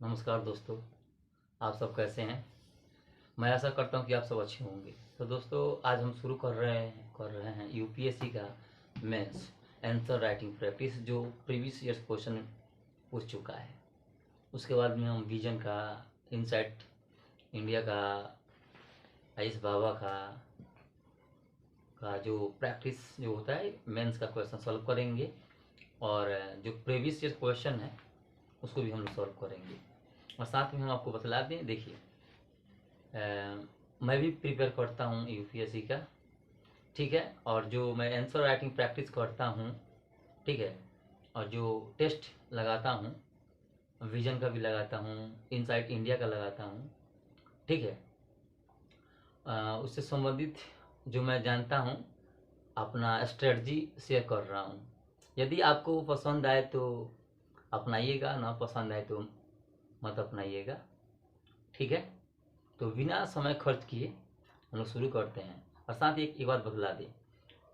नमस्कार दोस्तों, आप सब कैसे हैं। मैं आशा करता हूं कि आप सब अच्छे होंगे। तो दोस्तों, आज हम शुरू कर रहे हैं यूपीएससी का मेंस आंसर राइटिंग प्रैक्टिस, जो प्रीवियस ईयर्स क्वेश्चन पूछ चुका है। उसके बाद में हम विजन का, इनसाइट इंडिया का, आयुष बाबा का जो प्रैक्टिस जो होता है मेंस का क्वेश्चन सॉल्व करेंगे, और जो प्रीवियस ईयर क्वेश्चन है उसको भी हम सॉल्व करेंगे। और साथ में हम आपको बतला दें, देखिए मैं भी प्रिपेयर करता हूँ यूपीएससी का, ठीक है। और जो मैं आंसर राइटिंग प्रैक्टिस करता हूँ, ठीक है, और जो टेस्ट लगाता हूँ, विजन का भी लगाता हूँ, इनसाइट इंडिया का लगाता हूँ, ठीक है। उससे संबंधित जो मैं जानता हूँ अपना स्ट्रेटजी शेयर कर रहा हूँ। यदि आपको पसंद आए तो अपनाइएगा, ना पसंद आए तो मत अपनाइएगा, ठीक है। तो बिना समय खर्च किए हम लोग शुरू करते हैं। और साथ ही एक बात बतला दें,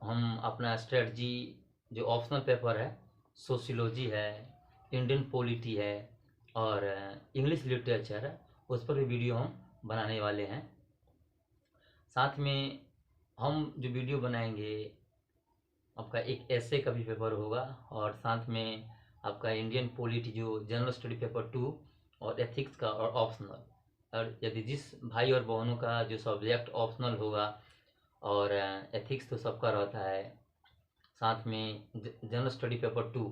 हम अपना स्ट्रेटजी जो ऑप्शनल पेपर है, सोशियोलॉजी है, इंडियन पॉलिटी है और इंग्लिश लिटरेचर है, उस पर भी वीडियो हम बनाने वाले हैं। साथ में हम जो वीडियो बनाएंगे, आपका एक ऐसे का भी पेपर होगा, और साथ में आपका इंडियन पॉलिटी जो जनरल स्टडी पेपर 2 और एथिक्स का और ऑप्शनल। और यदि जिस भाई और बहनों का जो सब्जेक्ट ऑप्शनल होगा और एथिक्स तो सबका रहता है, साथ में जनरल स्टडी पेपर 2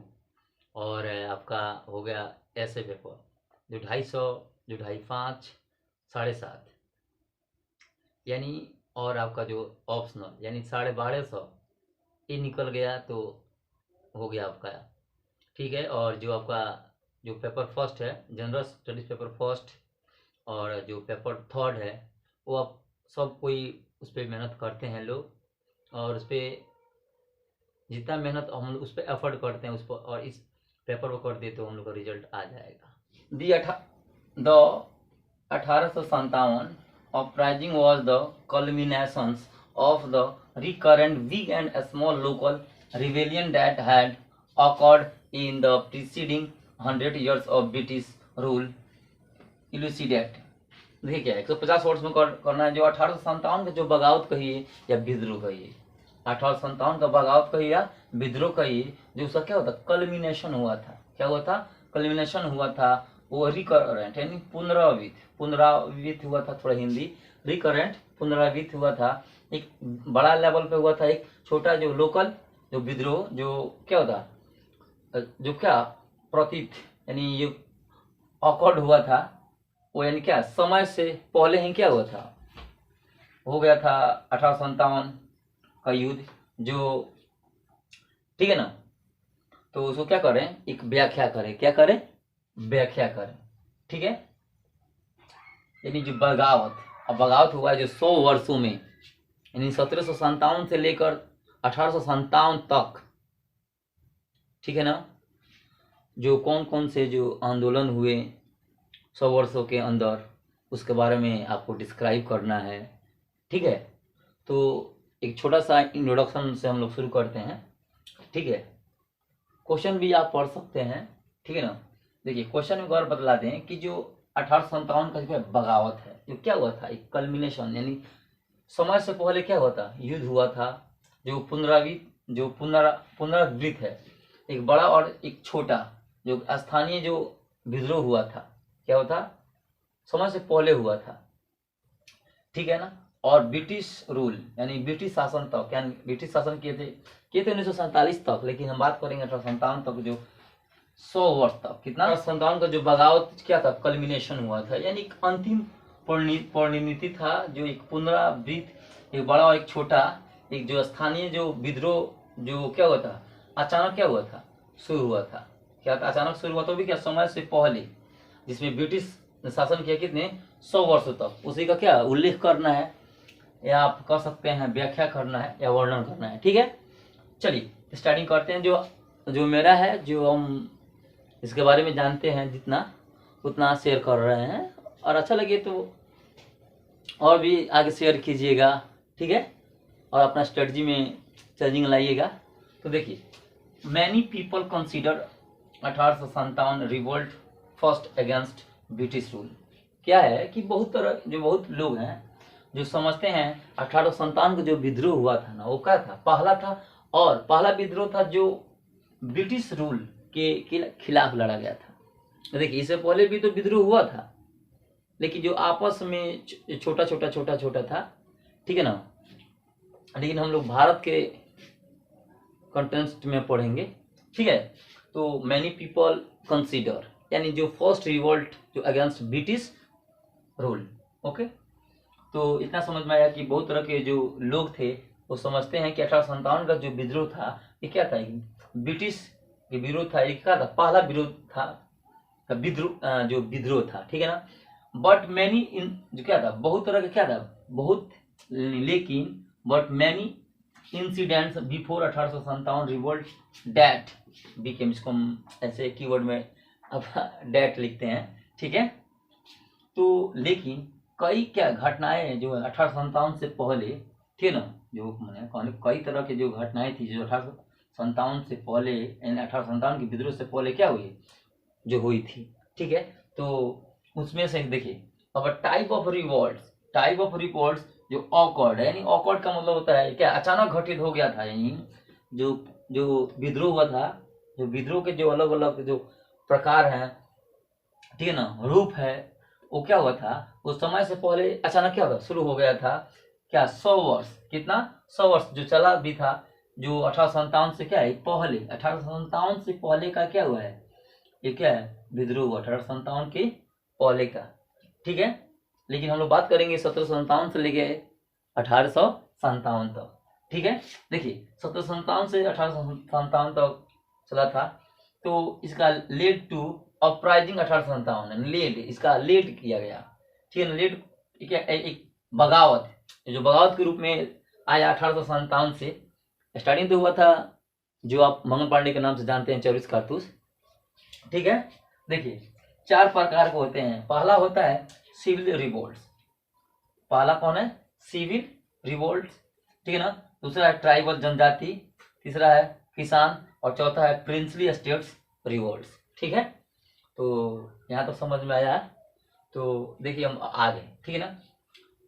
और आपका हो गया ऐसे पेपर जो 250, जो 250, 7.5 यानी, और आपका जो ऑप्शनल यानी 1250 ये निकल गया तो हो गया आपका, ठीक है। और जो आपका जो पेपर फर्स्ट है, जनरल स्टडीज पेपर फर्स्ट, और जो पेपर थर्ड है, वो आप सब कोई उस पर मेहनत करते हैं लोग, और उस पर जितना मेहनत हम लोग उस पर एफर्ट करते हैं उस पर, और इस पेपर को कर दे तो हम लोग का रिजल्ट आ जाएगा। The 1857 uprising was the culmination of the recurrent big and small local rebellion that had occurred in the preceding 100 years of British rule. Elucidate. देखिए क्या है, 150 वर्ष में करना है। जो 1857 का जो बगावत कहिए या विद्रोह कहिए, 1857 का बगावत कहिए या विद्रोह कहिए, जो उसका क्या होता, कल्मिनेशन हुआ था। क्या हुआ था? कल्मिनेशन हुआ था। वो रिकरेंट यानी पुनरावृत्त हुआ था। थोड़ा हिंदी, रिकरेंट पुनरावृत्त हुआ था। एक बड़ा लेवल पे हुआ था, एक छोटा जो लोकल जो विद्रोह जो क्या होता, जो क्या प्रतीत यानी ये ऑकवर्ड हुआ था, वो यानी क्या समय से पहले ही क्या हुआ था, हो गया था 1857 का युद्ध जो, ठीक है ना। तो उसको क्या करें, एक व्याख्या करें। क्या करें? व्याख्या करें, ठीक है। यानी जो बगावत, अब बगावत हुआ है जो 100 वर्षों में, यानी 1757 से लेकर 1857 तक, ठीक है ना। जो कौन कौन से जो आंदोलन हुए 100 वर्षों के अंदर, उसके बारे में आपको डिस्क्राइब करना है, ठीक है। तो एक छोटा सा इंट्रोडक्शन से हम लोग शुरू करते हैं, ठीक है। क्वेश्चन भी आप पढ़ सकते हैं, ठीक है ना। देखिए क्वेश्चन में गौर बतला दें कि जो 1857 का जो बगावत है, जो क्या हुआ था, एक कल्मिनेशन यानी समय से पहले क्या हुआ था, युद्ध हुआ था। जो पुनरावृत्त है, एक बड़ा और एक छोटा जो स्थानीय जो विद्रोह हुआ था, क्या हुआ था, समय से पहले हुआ था, ठीक है ना। और ब्रिटिश रूल यानी ब्रिटिश शासन तक, यानी ब्रिटिश शासन किए थे 1947 तक, लेकिन हम बात करेंगे 1857 तक, जो 100 वर्ष तक। कितना? 1857 का जो बगावत क्या था, कल्मिनेशन हुआ था, यानी एक अंतिम परिणति था, जो एक पुनरावृत्त, एक बड़ा और एक छोटा, एक जो स्थानीय जो विद्रोह जो क्या हुआ था, अचानक क्या हुआ था, शुरू हुआ था। क्या था? अचानक शुरू हुआ, तो भी क्या समय से पहले, जिसमें ब्रिटिश शासन किया कितने 100 वर्षों तक, उसी का क्या उल्लेख करना है, या आप कह सकते हैं व्याख्या करना है या वर्णन करना है, ठीक है। चलिए स्टार्टिंग करते हैं। जो मेरा है, जो हम इसके बारे में जानते हैं जितना उतना शेयर कर रहे हैं, और अच्छा लगे तो और भी आगे शेयर कीजिएगा, ठीक है, और अपना स्ट्रेटजी में चेंजिंग लाइएगा। तो देखिए, many people consider 1857 revolt first against British rule. क्या है कि बहुत लोग हैं जो समझते हैं 1857 का जो विद्रोह हुआ था ना, वो क्या था, पहला था, और पहला विद्रोह था जो ब्रिटिश रूल के खिलाफ लड़ा गया था। देखिए इससे पहले भी तो विद्रोह हुआ था, लेकिन जो आपस में छोटा छोटा था, ठीक है ना। लेकिन हम लोग भारत के कंटेंस्ट में पढ़ेंगे, ठीक है। तो मैनी पीपल कंसीडर, यानी जो फर्स्ट रिवोल्ट जो अगेंस्ट ब्रिटिश रूल। ओके, तो इतना समझ में आया कि बहुत तरह के जो लोग थे वो समझते हैं कि 1857 का जो विद्रोह था ये क्या था, ब्रिटिश के विरोध था, एक क्या था, पहला विरोध था, विद्रोह जो विद्रोह था, ठीक है ना। बट मैनी इन जो क्या था, बहुत तरह का क्या था, बहुत, लेकिन but many incidents before 1857 revolt that became, इसको हम ऐसे कीवर्ड में अब डैट लिखते हैं, ठीक है। तो लेकिन कई क्या घटनाएं जो 1857 से पहले थी ना, जो मैंने कई तरह के जो घटनाएं थी जो 1857 से पहले, यानी 1857 के विद्रोह से पहले क्या हुई, जो हुई थी, ठीक है। तो उसमें से देखिए, अब टाइप ऑफ रिवॉल्ट्स जो ऑकवर्ड है, यानी ऑकवर्ड का मतलब होता है क्या, अचानक घटित हो गया था, यानी जो जो विद्रोह हुआ था, जो विद्रोह के जो अलग अलग जो प्रकार हैं, ठीक है ना, रूप है, वो क्या हुआ था, उस समय से पहले अचानक क्या हुआ, शुरू हो गया था क्या, 100 वर्ष, कितना, 100 वर्ष जो चला भी था, जो 1857 से क्या है पहले, 1857 से पहले का क्या हुआ है, ये क्या है, विद्रोह 1857 के पहले का, ठीक है। लेकिन हम लोग बात करेंगे 1757 से लेके 1857 तक, ठीक है। देखिए 1757 से 1857 तक चला था, तो इसका लेड टू अपराइजिंग 1857, लेड, इसका लेड किया गया, ठीक है ना, लेड क्या, एक बगावत, जो बगावत के रूप में आया 1857 से। स्टार्टिंग तो हुआ था जो आप मंगल पांडे के नाम से जानते हैं, 24 कारतूस, ठीक है। देखिए 4 प्रकार के होते हैं, पहला होता है सिविल रिवोल्ट्स, पहला कौन है, सिविल रिवोल्ट्स, ठीक है ना। दूसरा है ट्राइबल जनजाति, तीसरा है किसान, और चौथा है प्रिंसली स्टेट्स रिवोल्ट्स, ठीक है। तो यहाँ तो समझ में आया, तो देखिए हम आगे, ठीक है ना।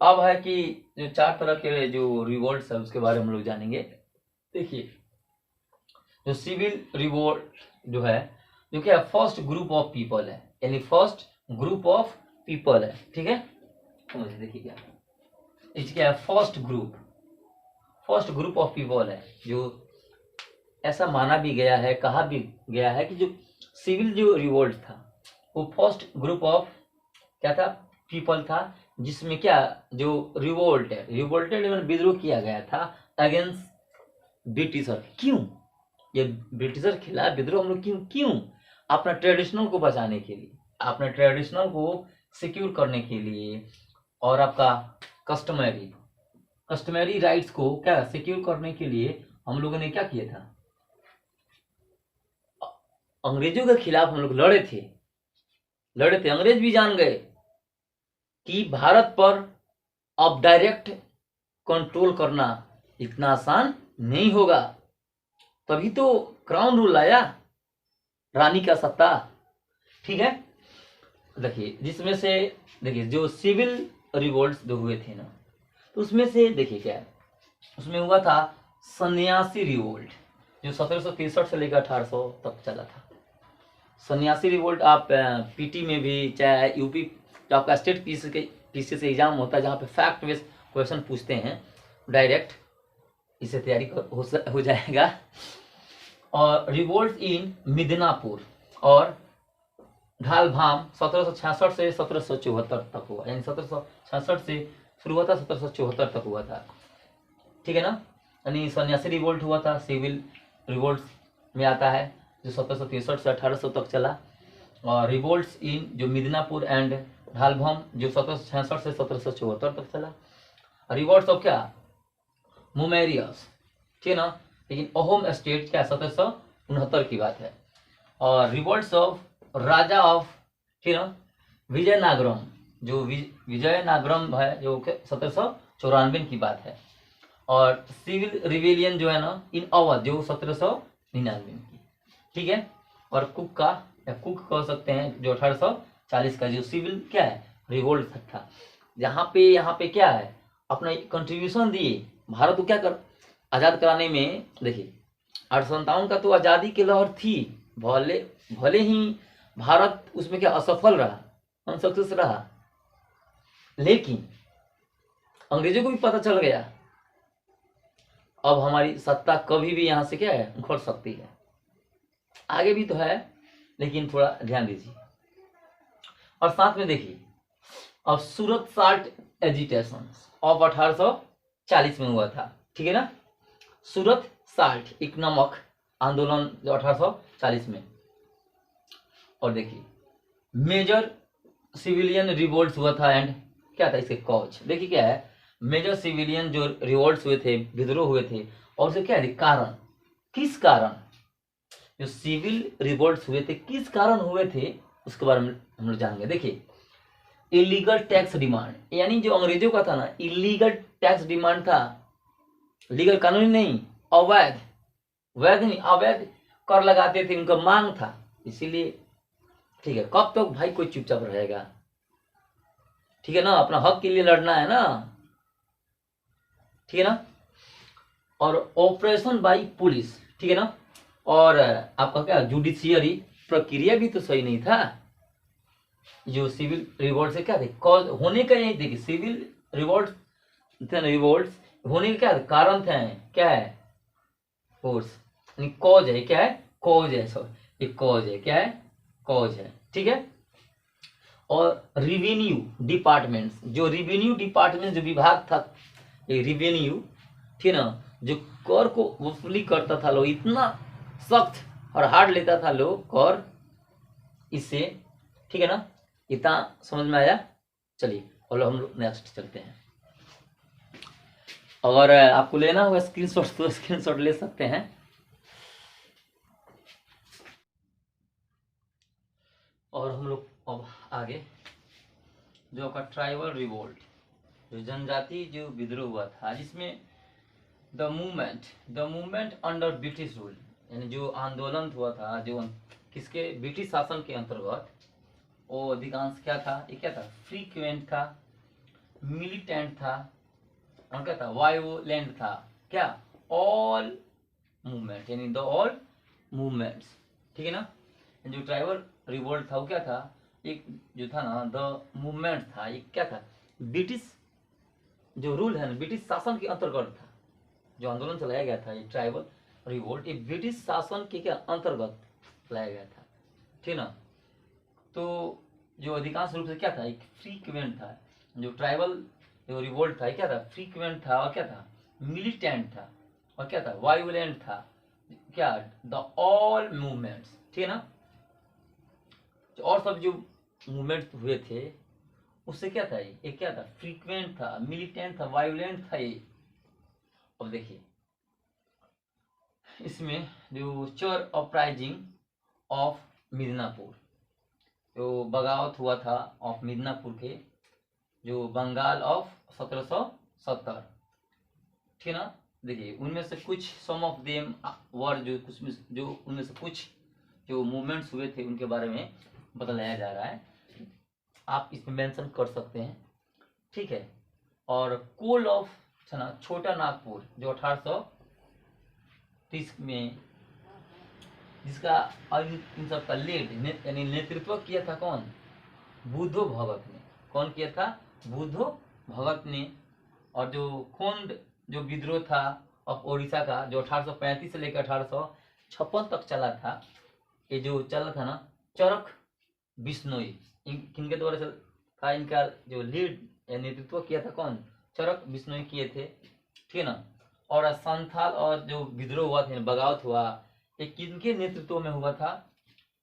अब है कि जो 4 तरह के जो रिवोल्ट्स है उसके बारे में हम लोग जानेंगे। देखिए जो सिविल रिवोल्ट जो है, जो क्या फर्स्ट ग्रुप ऑफ पीपल है, यानी फर्स्ट ग्रुप ऑफ पीपल है, ठीक है। देखिए क्या इसका है, फर्स्ट ग्रुप ऑफ पीपल है, जो ऐसा माना भी गया है, कहा भी गया है कि जो सिविल जो रिवोल्ट था वो फर्स्ट ग्रुप ऑफ क्या था, पीपल था, जिसमें क्या जो रिवोल्टेड विद्रोह किया गया था अगेंस्ट ब्रिटिशर। क्यों ये ब्रिटिशर खिलाफ विद्रोह हम लोग क्यों अपना ट्रेडिशनल को बचाने के लिए, अपने ट्रेडिशनल को सिक्योर करने के लिए, और आपका कस्टमरी राइट्स को क्या सिक्योर करने के लिए हम लोगों ने क्या किया था, अंग्रेजों के खिलाफ हम लोग लड़े थे। अंग्रेज भी जान गए कि भारत पर अब डायरेक्ट कंट्रोल करना इतना आसान नहीं होगा, तभी तो क्राउन रूल लाया, रानी का सत्ता, ठीक है। देखिए जिसमें से देखिए जो सिविल रिवोल्ट्स जो हुए थे ना, तो उसमें से देखिए क्या है, उसमें हुआ था सन्यासी रिवोल्ट, जो 1763 से लेकर 1800 तक चला था। सन्यासी रिवोल्ट आप पीटी में भी, चाहे यूपी जो आपका स्टेट पीसी से एग्जाम होता है, जहाँ पे फैक्ट बेस्ड क्वेश्चन पूछते हैं डायरेक्ट, इससे तैयारी हो जाएगा। और रिवोल्ट इन मिदनापुर और ढालभाम 1766 से 1774 तक हुआ, यानी 1766 से शुरू हुआ था, 1774 तक हुआ था, ठीक है ना। यानी सन्यासी रिवोल्ट हुआ था, सिविल रिवोल्ट में आता है, जो 1763 से 1800 तक चला। और रिवोल्ट्स इन जो मिदनापुर एंड ढालभम जो 1766 से 1774 तक चला। रिवोल्ट्स ऑफ क्या, मुमेरियस, ठीक है ना, लेकिन अहोम स्टेट क्या 1769 की बात है। और रिवोल्ट्स ऑफ राजा ऑफ, ठीक है ना, विजयनागरम, जो विजयनागरम है, जो 1794 की बात है। और सिविल रिवेलियन जो है ना इन अवध, जो 1799 की, ठीक है। और कुक का, या कुक कह सकते हैं, जो 1800 40 का जो सिविल क्या है रिवोल्ट था, यहाँ पे क्या है अपना कंट्रीब्यूशन दिए भारत को क्या कर आज़ाद कराने में। देखिए 1857 का तो आज़ादी की लहर थी, भले ही भारत उसमें क्या असफल रहा, अनसक्सेस रहा, लेकिन अंग्रेजों को भी पता चल गया अब हमारी सत्ता कभी भी यहाँ से क्या है उखड़ सकती है, आगे भी तो है, लेकिन थोड़ा ध्यान दीजिए। और साथ में देखिए अब सूरत साल्ट एजिटेशन ऑफ 1840 में हुआ था, ठीक है ना, सूरत साल्ट एक नमक आंदोलन जो 1840 में। और देखिए मेजर सिविलियन रिवोल्ट हुआ था एंड क्या था इसके कॉज, देखिए क्या है मेजर सिविलियन जो रिवोल्ट हुए थे, विद्रोह हुए थे, और उसे क्या है कारण, किस कारण जो सिविल रिवोल्ट हुए थे किस कारण हुए थे उसके बारे में हम लोग जानेंगे। देखिए इलीगल टैक्स डिमांड, यानी जो अंग्रेजों का था ना इलीगल टैक्स डिमांड था, लीगल कानूनी नहीं, अवैध, वैध नहीं अवैध कर लगाते थे, उनका मांग था, इसीलिए ठीक है। कब तक भाई कोई चुपचाप रहेगा, ठीक है ना, अपना हक के लिए लड़ना है ना, ठीक है ना। और ऑपरेशन बाई पुलिस, ठीक है ना, और आपका क्या जुडिशियरी प्रक्रिया भी तो सही नहीं था, जो सिविल रिवोल्ट से क्या थे कॉज होने का, यही देखिए सिविल रिवोल्ट थे, रिवोल्ट होने के क्या कारण थे, क्या है फोर्स, कॉज है, क्या है कॉज है, सॉरी कॉज है, क्या है कॉज है, ठीक है। और रिवेन्यू डिपार्टमेंट्स, जो रिवेन्यू डिपार्टमेंट जो विभाग था ये रिवेन्यू, ठीक है ना, जो कर को वसूली करता था लोग, इतना सख्त और हार्ड लेता था लोग कर, इससे ठीक है ना, इतना समझ में आया। चलिए और हम लोग नेक्स्ट चलते हैं। अगर आपको लेना होगा स्क्रीनशॉट तो स्क्रीनशॉट ले सकते हैं। और हम लोग अब आगे जो आपका ट्राइबल रिवोल्ट, जो जनजाति जो विद्रोह हुआ था, जिसमें the movement under British rule, यानी जो आंदोलन हुआ था जो किसके ब्रिटिश शासन के अंतर्गत, वो अधिकांश क्या था, ये क्या था फ्रीक्वेंट था, मिलिटेंट था, और क्या था वायोलेंट था, क्या ऑल मूवमेंट, यानी द ऑल मूवमेंट्स, ठीक है ना। जो ट्राइबल रिवोल्ट था वो क्या था, एक जो था ना द मूवमेंट था, ये क्या था ब्रिटिश जो रूल है ना ब्रिटिश शासन के अंतर्गत था, जो आंदोलन चलाया गया था ये ट्राइबल रिवोल्ट, ये ब्रिटिश शासन के क्या अंतर्गत लाया गया था, ठीक ना। तो जो अधिकांश रूप से क्या था एक फ्रीक्वेंट था, जो ट्राइबल जो रिवोल्ट था क्या था फ्रीक्वेंट था, और क्या था मिलिटेंट था, और क्या था वायोलेंट था, क्या द ऑल मूवमेंट्स, ठीक है ना। और सब जो मूवमेंट हुए थे उससे क्या था ये क्या था फ्रीक्वेंट था, मिलिटेंट था, वायोलेंट था ये। अब देखिए इसमें जो चर अपराइजिंग ऑफ मिदनापुर, जो बगावत हुआ था ऑफ मिदनापुर के, जो बंगाल ऑफ 1770, ठीक है ना। देखिए उनमें से कुछ सम ऑफ देम वर, जो कुछ जो उनमें से कुछ जो मूवमेंट्स हुए थे उनके बारे में बतलाया जा रहा है, आप इसमें मेंशन कर सकते हैं, ठीक है। और कोल ऑफ छोटा नागपुर जो 1830 में, जिसका इन सब का लीड यानी नेतृत्व किया था कौन, बुद्धो भगत ने, कौन किया था बुद्धो भगत ने। और जो खोंड जो विद्रोह था ऑफ ओडिशा का, जो 1835 से लेकर 1856 तक चला था, ये जो चला था ना चरक बिश्नोई, किनके द्वारा था, इनका जो लीड या नेतृत्व किया था कौन, चरक बिश्नोई किए थे, ठीक है ना। और संथाल और जो विद्रोह हुआ था बगावत हुआ, ये किनके नेतृत्व में हुआ था,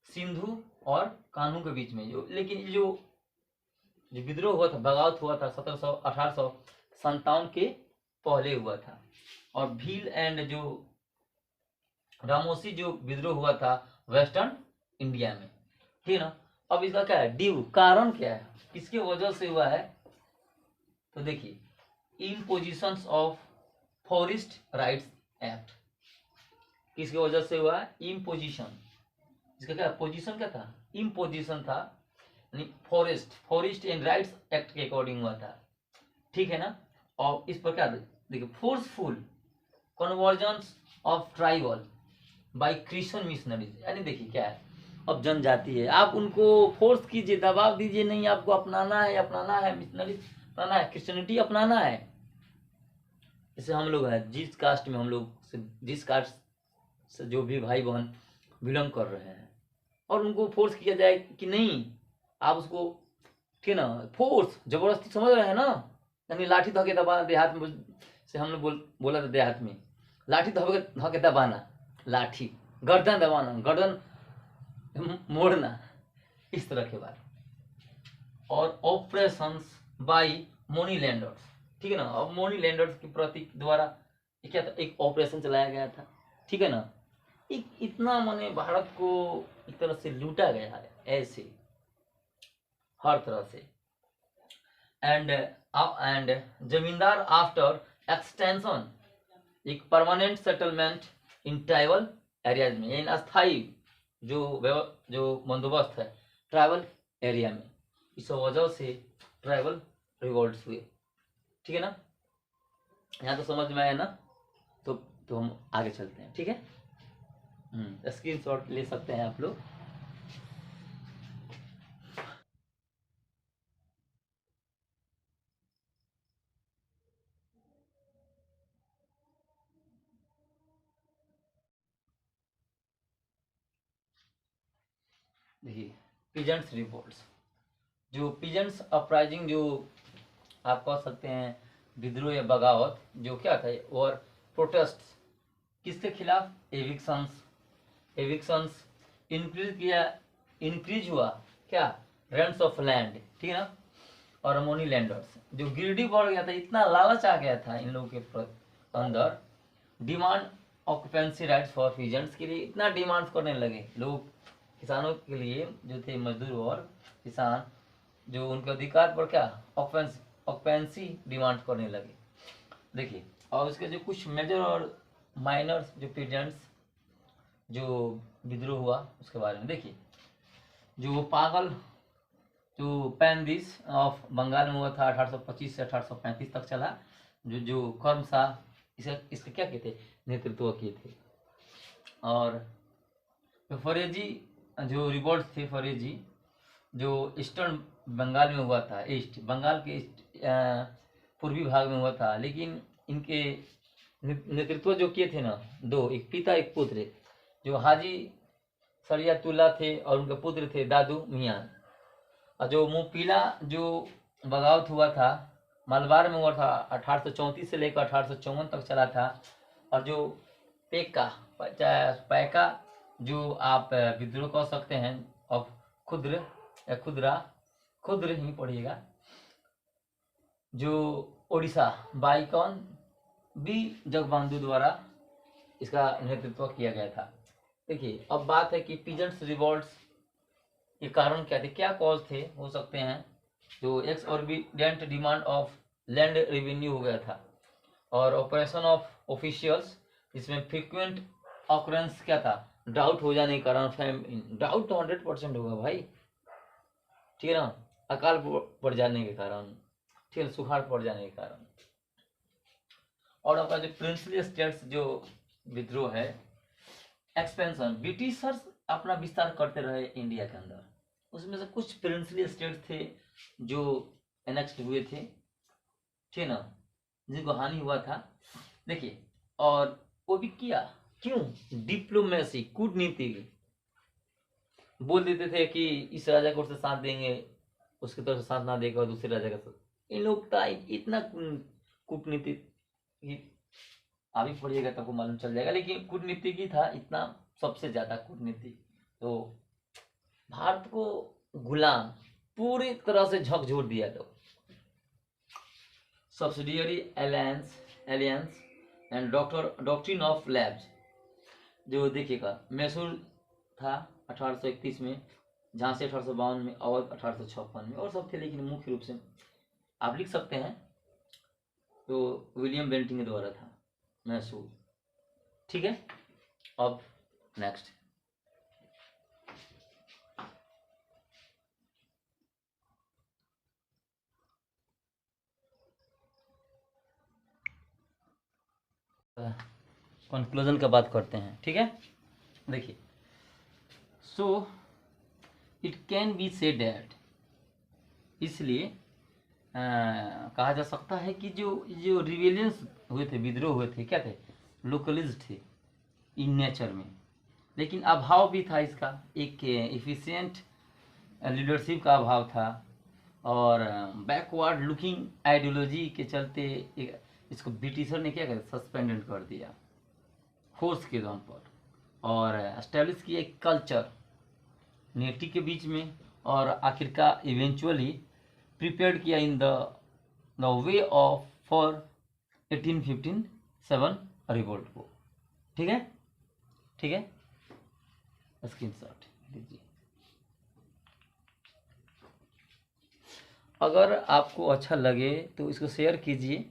सिंधु और कान्हू के बीच में, जो लेकिन ये जो विद्रोह हुआ था बगावत हुआ था 1857 के पहले हुआ था। और भील एंड जो रामोसी जो विद्रोह हुआ था वेस्टर्न इंडिया में, ठीक है ना। अब इसका क्या है ड्यू कारण क्या है, किसके वजह से हुआ है, तो देखिए इम्पोजिशंस ऑफ फॉरेस्ट राइट्स एक्ट, किसके वजह से हुआ है इम्पोजिशन, इसका क्या पोजीशन क्या था इम्पोजिशन था, यानी फॉरेस्ट एंड राइट्स एक्ट के अकॉर्डिंग हुआ था, ठीक है ना। और इस प्रकार देखिए forceful conversion of tribal bye Christian missionaries, यानी देखिए क्या है, अब जनजाति है, आप उनको फोर्स कीजिए, दबाव दीजिए, नहीं आपको अपनाना है मिशनरी अपनाना है, क्रिश्चियनिटी अपनाना है। जैसे हम लोग हैं, जिस कास्ट में हम लोग जिस कास्ट से जो भी भाई बहन बिलोंग कर रहे हैं, और उनको फोर्स किया जाए कि नहीं आप उसको, ठीक है ना, फोर्स जबरदस्ती समझ रहे हैं ना, यानी लाठी धोके दबाना, देहात में से हम लोग बोला था देहात में, लाठी धोके दबाना, लाठी गर्दन दबाना, गर्दन मोड़ना, इस तरह के बात। और ऑपरेशंस बाय मनी लैंडर्स, ठीक है ना, अब मनी लैंडर्स के प्रति द्वारा क्या था, एक ऑपरेशन चलाया गया था, ठीक है ना। इतना माने भारत को एक तरह से लूटा गया है ऐसे हर तरह से। एंड जमींदार आफ्टर एक्सटेंशन एक permanent settlement in tribal areas में, यानी अस्थायी जो बंदोबस्त है ट्राइबल एरिया में, इस वजह से ट्राइबल रिवॉल्ट्स हुए, ठीक है ना। यहाँ तो समझ में आया ना, तो हम आगे चलते हैं, ठीक है। स्क्रीनशॉट ले सकते हैं आप लोग। देखिए पीजेंट्स रिवॉल्ट्स, जो पीजेंट्स अपराइजिंग, जो आप कह सकते हैं विद्रोह या बगावत, जो क्या था, और प्रोटेस्ट किसके खिलाफ, एविक्शंस इंक्रीज हुआ क्या, रेंट्स ऑफ लैंड, ठीक है ना, और मनी लैंडर्स, जो गिरडी बढ़ गया था, इतना लालच आ गया था इन लोगों के अंदर, demand occupancy rights for peasants के लिए इतना डिमांड करने लगे लोग, किसानों के लिए जो थे मजदूर और किसान, जो उनके अधिकार पर क्या ऑक्यूपेंसी डिमांड करने लगे। देखिए और उसके जो कुछ मेजर और माइनर जो पीजेंट्स जो विद्रोह हुआ उसके बारे में देखिए। जो पागल जो पैंदिस ऑफ बंगाल में हुआ था 1825 से 1835 तक चला, जो कर्म शाह इसके क्या कहते नेतृत्व किए थे। और फरेजी जो रिवॉल्ट थे, फरेजी जो ईस्टर्न बंगाल में हुआ था, ईस्ट बंगाल के पूर्वी भाग में हुआ था, लेकिन इनके नेतृत्व जो किए थे ना दो, एक पिता एक पुत्र, जो हाजी सरियातुल्ला थे और उनके पुत्र थे दादू मियाँ। और जो मुपीला जो बगावत हुआ था मलबार में हुआ था 1834 से लेकर 1854 तक चला था। और जो पैका जो आप विद्रोह कह सकते हैं ऑफ खुद्र या खुद्र ही पढ़िएगा, जो उड़ीसा बाई कौन बी जगबंधु द्वारा इसका नेतृत्व किया गया था। देखिए अब बात है कि पीजेंट्स रिवॉल्ट्स के कारण क्या थे, क्या कॉज थे, हो सकते हैं जो एक्सऑर्बिटेंट डिमांड ऑफ लैंड रेवेन्यू हो गया था, और ऑपरेशन ऑफ ऑफिशियल्स इसमें फ्रीक्वेंट ऑकरेंस क्या था, डाउट हो जाने के कारण, फैमिन डाउट तो 100% होगा भाई, ठीक है ना, अकाल पड़ जाने के कारण, ठीक है, सुखाड़ पड़ जाने के कारण। और आपका जो प्रिंसली स्टेट्स जो विद्रोह है, एक्सपेंशन, ब्रिटिशर्स अपना विस्तार करते रहे इंडिया के अंदर, उसमें से कुछ प्रिंसली स्टेट्स थे जो एनेक्स्ड हुए थे, ठीक है ना, जिनको हानि हुआ था। देखिए और वो भी किया क्यों, डिप्लोमेसी कूटनीति, बोल देते थे कि इस राजा को साथ देंगे, उसकी तरफ से साथ ना देगा दूसरे राजा का साथ। इन लोग का इतना कूटनीति, अभी पढ़िएगा तब को मालूम चल जाएगा, लेकिन कूटनीति की था इतना, सबसे ज्यादा कूटनीति। तो भारत को गुलाम पूरी तरह से झकझोर दिया तो subsidiary aliens and doctrine of labs, जो देखिएगा मैसूर था 1831 में, झांसी 1852 में, अवध 1856 में, और सब थे, लेकिन मुख्य रूप से आप लिख सकते हैं तो विलियम बेंटिंग द्वारा था मैसूर, ठीक है। अब नेक्स्ट कंक्लूजन का बात करते हैं, ठीक है। देखिए, so it can be said that, इसलिए कहा जा सकता है कि जो जो रिवेलियंस हुए थे, विद्रोह हुए थे, क्या थे, लोकलिस्ट थे इन नेचर में, लेकिन अभाव भी था इसका, एक एफिशिएंट लीडरशिप का अभाव था, और बैकवर्ड लुकिंग आइडियोलॉजी के चलते इसको ब्रिटिशर ने क्या कर सस्पेंडेड कर दिया फोर्स के दम पर, और एस्टेब्लिश किया एक कल्चर नेटिव के बीच में, और आखिरकार इवेंचुअली प्रिपेयर्ड किया in the way of for 1857 revolt को, ठीक है, ठीक है, स्क्रीनशॉट लीजिए। अगर आपको अच्छा लगे तो इसको शेयर कीजिए,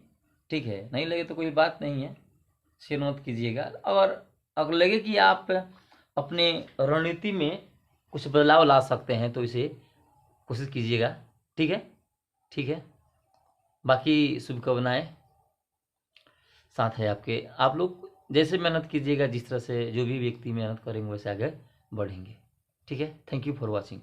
ठीक है, नहीं लगे तो कोई बात नहीं है, शेयर मत कीजिएगा। और अगर लगे कि आप अपने रणनीति में कुछ बदलाव ला सकते हैं तो इसे कोशिश कीजिएगा, ठीक है, ठीक है। बाकी शुभकामनाएं साथ है आपके। आप लोग जैसे मेहनत कीजिएगा, जिस तरह से जो भी व्यक्ति मेहनत करेंगे वैसे आगे बढ़ेंगे, ठीक है। Thank you for watching.